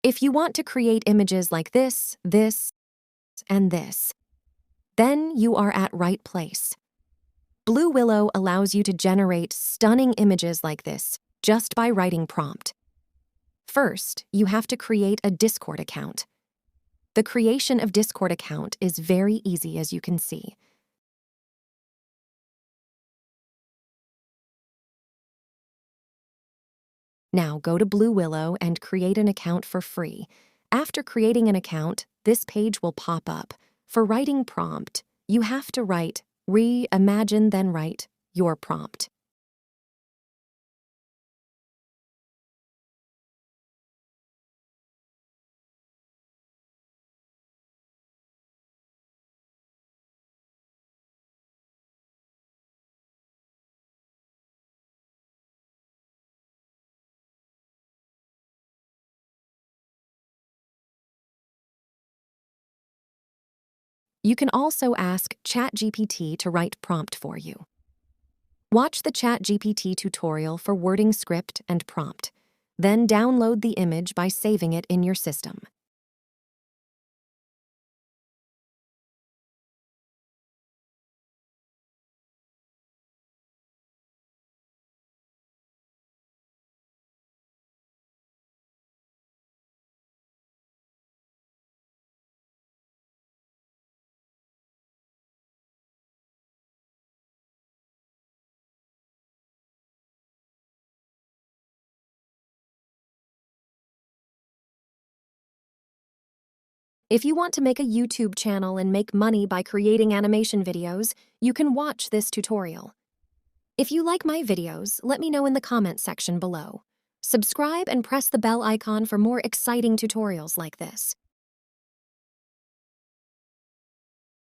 If you want to create images like this, and this, then you are at right place. BlueWillow allows you to generate stunning images like this just by writing prompt. First, you have to create a Discord account. The creation of Discord account is very easy, as you can see. Now go to BlueWillow and create an account for free. After creating an account, this page will pop up. For writing prompt, you have to write reimagine, then write your prompt. You can also ask ChatGPT to write prompt for you. Watch the ChatGPT tutorial for wording script and prompt. Then download the image by saving it in your system. If you want to make a YouTube channel and make money by creating animation videos, you can watch this tutorial. If you like my videos, let me know in the comment section below. Subscribe and press the bell icon for more exciting tutorials like this.